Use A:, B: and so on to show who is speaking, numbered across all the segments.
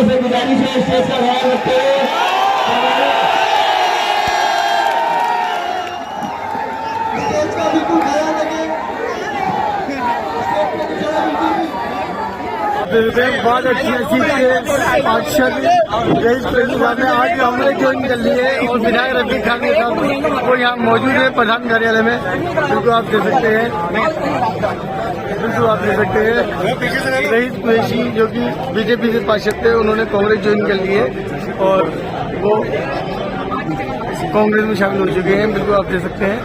A: से गुजारिश है स्टेज का ख्याल रखते हुए
B: बहुत अच्छी पार्षद रईस कुरैशी साहब ने आज हमने ज्वाइन कर ली है और विधायक रफीक खान साहब वो यहाँ मौजूद है प्रधान कार्यालय में। बिल्कुल आप देख सकते हैं, बिल्कुल आप देख सकते हैं रईस कुरैशी जो कि बीजेपी से पार्षद थे, उन्होंने कांग्रेस ज्वाइन कर ली है और वो कांग्रेस में शामिल हो चुके हैं। बिल्कुल आप देख सकते हैं।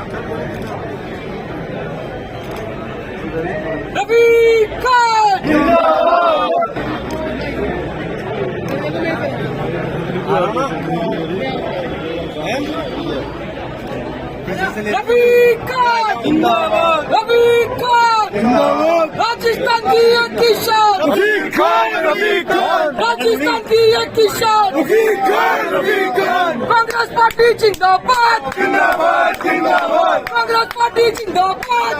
C: राजस्थान की एक किसान, राजस्थान की एक किसान, कांग्रेस पार्टी जिंदाबाद, कांग्रेस पार्टी जिंदाबाद,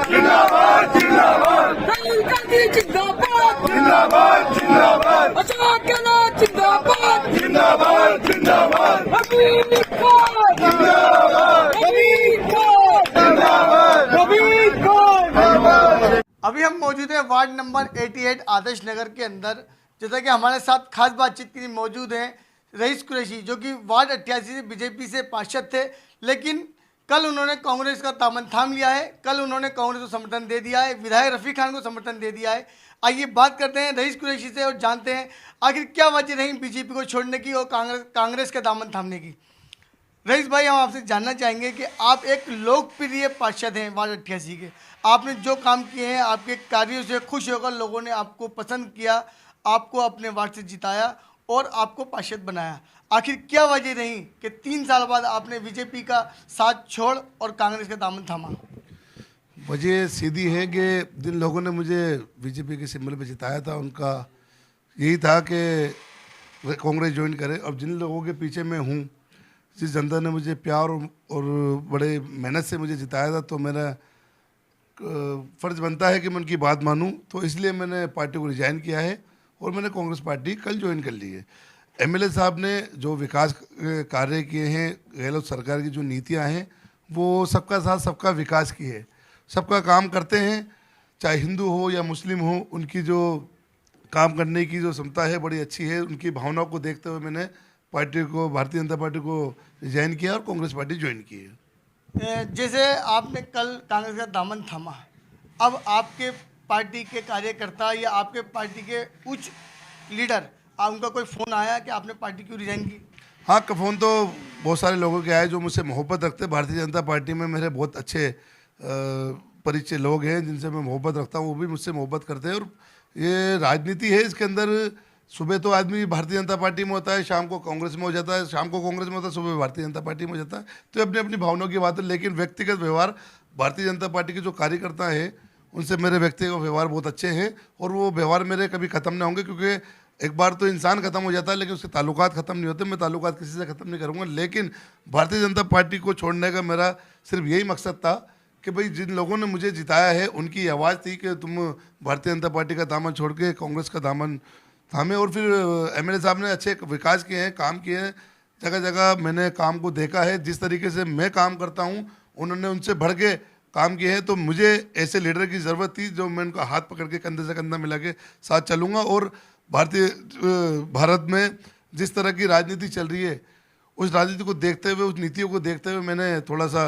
C: राहुल गांधी जिंदाबाद, अशोक गहलोत जिंदाबाद,
B: अभी हम मौजूद हैं वार्ड नंबर 88 आदर्श नगर के अंदर। जैसा कि हमारे साथ खास बातचीत के लिए मौजूद हैं रईस कुरैशी, जो कि वार्ड 88 से बीजेपी से पार्षद थे, लेकिन कल उन्होंने कांग्रेस का दामन थाम लिया है। कल उन्होंने कांग्रेस को समर्थन दे दिया है, विधायक रफीक खान को समर्थन दे दिया है। आइए बात करते हैं रईस कुरैशी से और जानते हैं आखिर क्या वजह रही बीजेपी को छोड़ने की और कांग्रेस का दामन थामने की। रईस भाई, हम आपसे जानना चाहेंगे कि आप एक लोकप्रिय पार्षद हैं वार्ड 88 के। आपने जो काम किए हैं, आपके कार्यों से खुश होकर लोगों ने आपको पसंद किया, आपको अपने वार्ड से जिताया और आपको पार्षद बनाया। आखिर क्या वजह रही कि 3 साल बाद आपने बीजेपी का साथ छोड़ और कांग्रेस का दामन थामा?
D: वजह सीधी है कि जिन लोगों ने मुझे बीजेपी के सिंबल पे जिताया था, उनका यही था कि कांग्रेस ज्वाइन करे। और जिन लोगों के पीछे मैं हूँ, जिस जनता ने मुझे प्यार और बड़े मेहनत से मुझे जिताया था, तो मेरा फ़र्ज़ बनता है कि मैं उनकी बात मानूं। तो इसलिए मैंने पार्टी को रिजाइन किया है और मैंने कांग्रेस पार्टी कल ज्वाइन कर ली है। एमएलए साहब ने जो विकास कार्य किए हैं, गहलोत सरकार की जो नीतियां हैं, वो सबका साथ सबका विकास की है, सबका काम करते हैं, चाहे हिंदू हो या मुस्लिम हो। उनकी जो काम करने की जो क्षमता है बड़ी अच्छी है। उनकी भावनाओं को देखते हुए मैंने पार्टी को, भारतीय जनता पार्टी को रिजाइन किया और कांग्रेस पार्टी ज्वाइन की है।
B: जैसे आपने कल कांग्रेस का दामन थामा, अब आपके पार्टी के कार्यकर्ता या आपके पार्टी के उच्च लीडर, उनका कोई फ़ोन आया कि आपने पार्टी क्यों रिजाइन की?
D: हाँ, फ़ोन तो बहुत सारे लोगों के आए जो मुझसे मोहब्बत रखते हैं। भारतीय जनता पार्टी में मेरे बहुत अच्छे परिचय लोग हैं जिनसे मैं मोहब्बत रखता हूँ, वो भी मुझसे मोहब्बत करते हैं। और ये राजनीति है, इसके अंदर सुबह तो आदमी भारतीय जनता पार्टी में होता है, शाम को कांग्रेस में हो जाता है, शाम को कांग्रेस में होता है, सुबह भारतीय जनता पार्टी में हो जाता है। तो अपनी अपनी भावनाओं की बात है, लेकिन व्यक्तिगत व्यवहार भारतीय जनता पार्टी के जो कार्यकर्ता हैं उनसे मेरे व्यक्तिगत व्यवहार बहुत अच्छे हैं और वो व्यवहार मेरे कभी ख़त्म नहीं होंगे। क्योंकि एक बार तो इंसान ख़त्म हो जाता है लेकिन उसके ताल्लुकात ख़त्म नहीं होते। मैं ताल्लुकात किसी से ख़त्म नहीं करूँगा, लेकिन भारतीय जनता पार्टी को छोड़ने का मेरा सिर्फ यही मकसद था कि भाई जिन लोगों ने मुझे जिताया है उनकी आवाज़ थी कि तुम भारतीय जनता पार्टी का दामन छोड़ के कांग्रेस का दामन थामे। और फिर एमएलए साहब ने अच्छे विकास किए हैं, काम किए हैं, जगह जगह मैंने काम को देखा है। जिस तरीके से मैं काम करता हूँ उन्होंने उनसे बढ़ के काम किए हैं। तो मुझे ऐसे लीडर की ज़रूरत थी जो मैं उनका हाथ पकड़ के कंधे से कंधा मिला के साथ चलूँगा। और भारत में जिस तरह की राजनीति चल रही है, उस राजनीति को देखते हुए, उस नीतियों को देखते हुए मैंने थोड़ा सा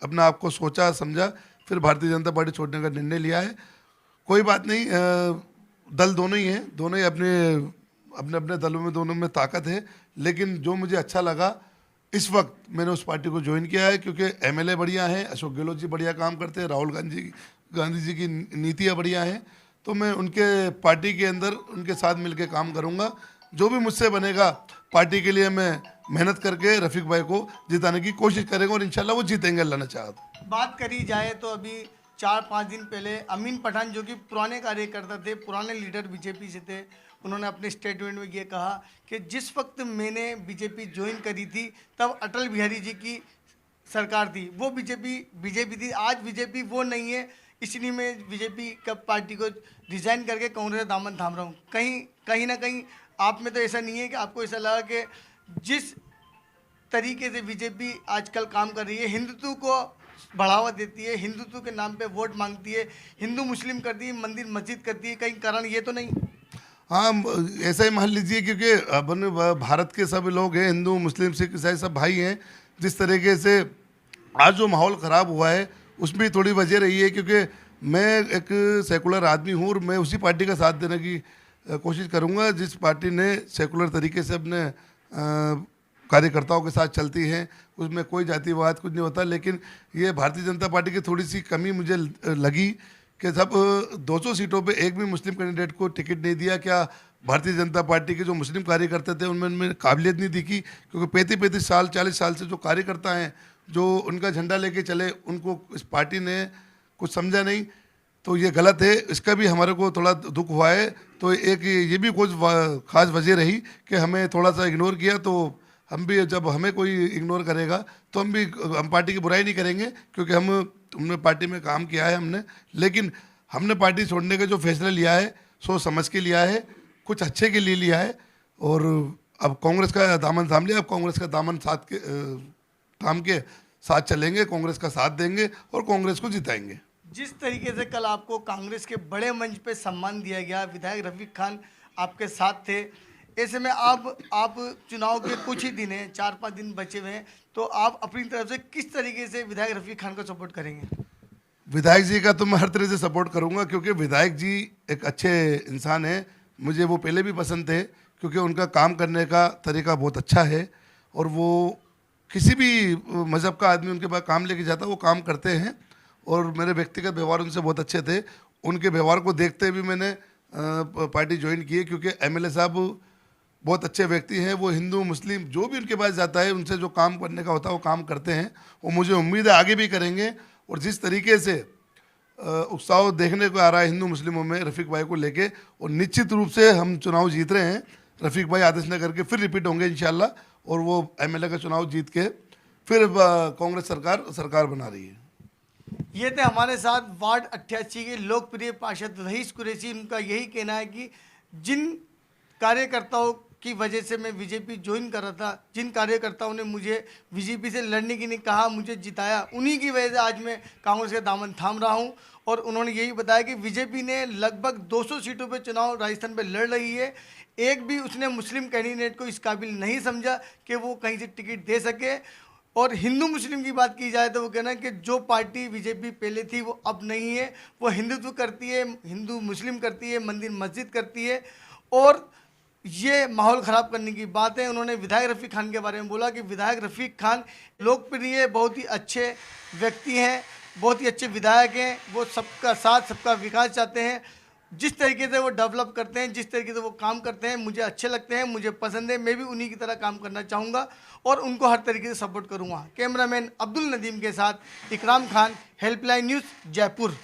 D: अपने आप को सोचा समझा, फिर भारतीय जनता पार्टी छोड़ने का निर्णय लिया है। कोई बात नहीं, दल दोनों ही हैं, दोनों ही अपने अपने दलों में, दोनों में ताकत है। लेकिन जो मुझे अच्छा लगा इस वक्त मैंने उस पार्टी को ज्वाइन किया है, क्योंकि एमएलए बढ़िया हैं, अशोक गहलोत जी बढ़िया काम करते हैं, राहुल गांधी जी की नीतियाँ बढ़िया हैं। तो मैं उनके पार्टी के अंदर उनके साथ मिलकर काम करूँगा। जो भी मुझसे बनेगा पार्टी के लिए मैं मेहनत करके रफीक भाई को जिताने की कोशिश करेंगे और इंशाल्लाह वो जीतेंगे, अल्लाह ने चाहा तो।
B: बात करी जाए तो अभी 4-5 दिन पहले अमीन पठान, जो कि पुराने कार्यकर्ता थे, पुराने लीडर बीजेपी से थे, उन्होंने अपने स्टेटमेंट में ये कहा कि जिस वक्त मैंने बीजेपी ज्वाइन करी थी तब अटल बिहारी जी की सरकार थी, वो बीजेपी थी। आज बीजेपी वो नहीं है, इसलिए मैं बीजेपी का पार्टी को रिजाइन करके कांग्रेस का दामन थाम रहा हूँ। कहीं ना कहीं आप में तो ऐसा नहीं है कि आपको ऐसा लगा कि जिस तरीके से बीजेपी आजकल काम कर रही है, हिंदुत्व को बढ़ावा देती है, हिंदुत्व के नाम पे वोट मांगती है, हिंदू मुस्लिम करती है, मंदिर मस्जिद करती है, कहीं कारण ये तो नहीं?
D: हाँ, ऐसा ही मान लीजिए, क्योंकि अपन भारत के सब लोग हैं, हिंदू मुस्लिम सिख ईसाई सब भाई हैं। जिस तरीके से आज जो माहौल ख़राब हुआ है उसमें थोड़ी वजह रही है, क्योंकि मैं एक सेकुलर आदमी हूँ और मैं उसी पार्टी का साथ देने की कोशिश करूँगा जिस पार्टी ने सेकुलर तरीके से अपने कार्यकर्ताओं के साथ चलती है, उसमें कोई जातिवाद कुछ नहीं होता। लेकिन ये भारतीय जनता पार्टी की थोड़ी सी कमी मुझे लगी कि जब 200 सीटों पे एक भी मुस्लिम कैंडिडेट को टिकट नहीं दिया। क्या भारतीय जनता पार्टी के जो मुस्लिम कार्यकर्ता थे उनमें काबिलियत नहीं दिखी? क्योंकि 35-35 साल 40 साल से जो कार्यकर्ता हैं, जो उनका झंडा लेके चले, उनको इस पार्टी ने कुछ समझा नहीं, तो ये गलत है। इसका भी हमारे को थोड़ा दुख हुआ है। तो एक ये भी कुछ खास वजह रही कि हमें थोड़ा सा इग्नोर किया। तो हम भी, जब हमें कोई इग्नोर करेगा तो हम पार्टी की बुराई नहीं करेंगे, क्योंकि हमने पार्टी में काम किया है हमने। लेकिन हमने पार्टी छोड़ने का जो फैसला लिया है सोच समझ के लिया है, कुछ अच्छे के लिए लिया है। और अब कांग्रेस का दामन थाम लिया, अब कांग्रेस का दामन थाम के साथ चलेंगे, कांग्रेस का साथ देंगे और कांग्रेस को जिताएंगे।
B: जिस तरीके से कल आपको कांग्रेस के बड़े मंच पे सम्मान दिया गया, विधायक रफीक खान आपके साथ थे, ऐसे में आप चुनाव के कुछ ही दिन हैं, 4-5 दिन बचे हुए हैं, तो आप अपनी तरफ से किस तरीके से विधायक रफीक खान को सपोर्ट करेंगे?
D: विधायक जी का तो मैं हर तरह से सपोर्ट करूंगा, क्योंकि विधायक जी एक अच्छे इंसान हैं। मुझे वो पहले भी पसंद थे, क्योंकि उनका काम करने का तरीका बहुत अच्छा है और वो किसी भी मज़हब का आदमी उनके पास काम लेके जाता वो काम करते हैं। और मेरे व्यक्तिगत व्यवहार उनसे बहुत अच्छे थे। उनके व्यवहार को देखते भी मैंने पार्टी ज्वाइन की है, क्योंकि एमएलए साहब बहुत अच्छे व्यक्ति हैं। वो हिंदू मुस्लिम जो भी उनके पास जाता है, उनसे जो काम करने का होता है वो काम करते हैं। और मुझे उम्मीद है आगे भी करेंगे। और जिस तरीके से उत्साह देखने को आ रहा है हिंदू मुस्लिमों में रफ़ीक भाई को लेके, और निश्चित रूप से हम चुनाव जीत रहे हैं। रफ़ीक भाई आदेश नगर के फिर रिपीट होंगे इंशाल्लाह, और वो एमएलए का चुनाव जीत के फिर कांग्रेस सरकार बना रही है।
B: ये थे हमारे साथ वार्ड 88 के लोकप्रिय पार्षद रईस कुरैशी। उनका यही कहना है कि जिन कार्यकर्ताओं की वजह से मैं बीजेपी ज्वाइन कर रहा था, जिन कार्यकर्ताओं ने मुझे बीजेपी से लड़ने की नहीं कहा, मुझे जिताया, उन्हीं की वजह से आज मैं कांग्रेस का दामन थाम रहा हूं। और उन्होंने यही बताया कि बीजेपी ने लगभग 200 सीटों पे चुनाव राजस्थान पे लड़ रही है, एक भी उसने मुस्लिम कैंडिडेट को इस काबिल नहीं समझा कि वो कहीं से टिकट दे सके। और हिंदू मुस्लिम की बात की जाए तो वो कहना है कि जो पार्टी बीजेपी पहले थी वो अब नहीं है, वो हिंदुत्व करती है, हिंदू मुस्लिम करती है, मंदिर मस्जिद करती है, और ये माहौल ख़राब करने की बात है। उन्होंने विधायक रफ़ीक खान के बारे में बोला कि विधायक रफ़ीक खान लोकप्रिय, बहुत ही अच्छे व्यक्ति हैं, बहुत ही अच्छे विधायक हैं, वो सबका साथ सबका विकास चाहते हैं। जिस तरीके से वो डेवलप करते हैं, जिस तरीके से वो काम करते हैं, मुझे अच्छे लगते हैं, मुझे पसंद है। मैं भी उन्हीं की तरह काम करना चाहूँगा और उनको हर तरीके से सपोर्ट करूँगा। कैमरामैन अब्दुल नदीम के साथ इकराम खान, हेल्पलाइन न्यूज़, जयपुर।